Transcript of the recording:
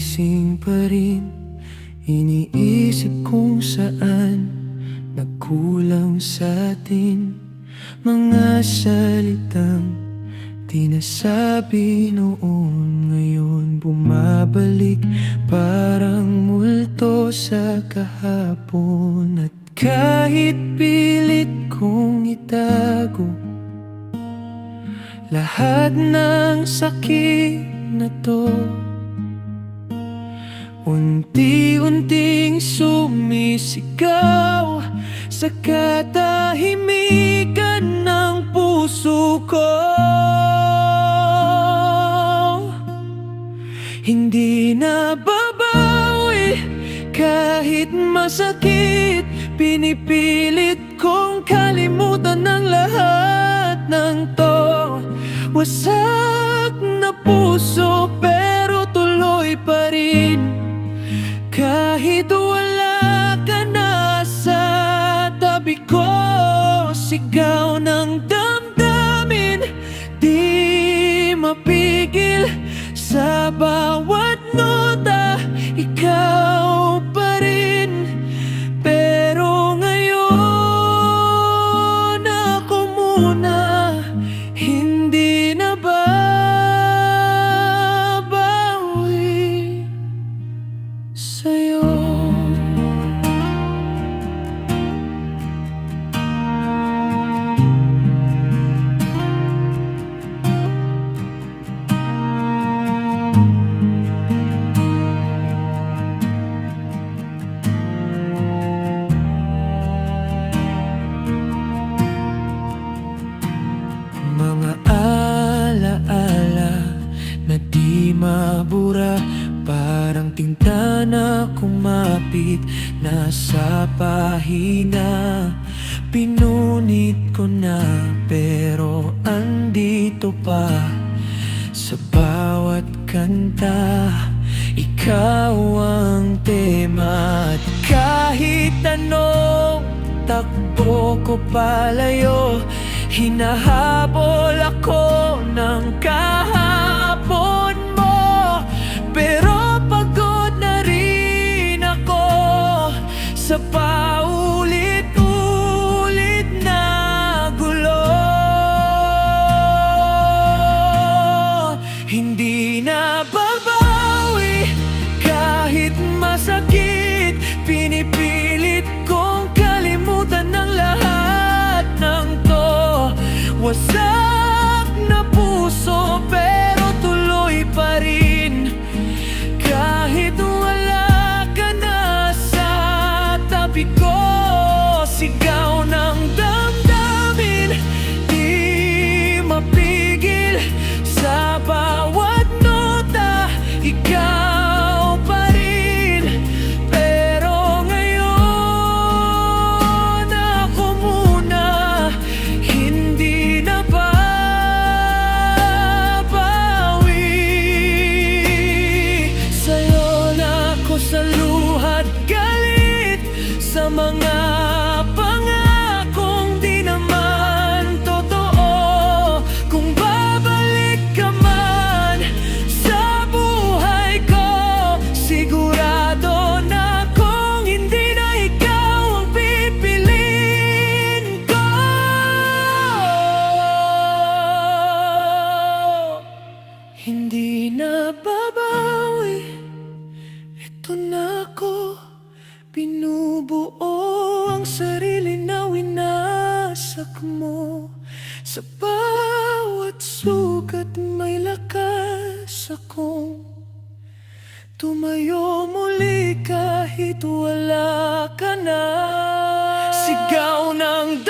gising pa rin. Iniisip kung saan nagkulang sa atin mga salitang di nasabi noon. Ngayon bumabalik parang multo sa kahapon. At kahit pilit kong itago lahat ng sakit na to, unti-unting sumisigaw sa katahimikan ng puso ko. Hindi na babawi kahit masakit. Pinipilit kong kalimutan ng lahat ng to. Wasak na puso pero tuloy pa rin. Kahit wala ka na sa tabi ko, sigaw ng damdamin di mapigil. Sa bawat nota, ikaw pa rin. Pero ngayon ako muna, hindi na babawi sa'yo. Mga alaala na di mabura, parang tinta na kumapit na sa pahina. Pinunit ko na pero andito pa sa bawat kanta. Ikaw ang tema at kahit anong takbo ko palayo, hinahabol ako ng kahapon mo. Pero pagod na rin ako sa paulit-ulit na gulo. Hindi na babawi kahit masakit. Pinipilit kong kalimutan ng lahat ng to. Wasak na puso pero tuloy pa rin. Kahit wala ka na sa tabi ko, sigaw ng damdamin di mapigil. Sa bawat nota, ikaw pa rin. Pero ngayon ako muna, hindi na babawi sa'yo. Na ako sa luha't galit sa mga pangakong di naman totoo. Kung babalik ka man sa buhay ko, sigurado na kung hindi na ikaw ang pipiliin ko. Hindi na babawi, ito na ako. Binubuo ang sarili na winasak mo. Sa bawat sugat may lakas akong tumayo muli kahit wala ka na. Sigaw ng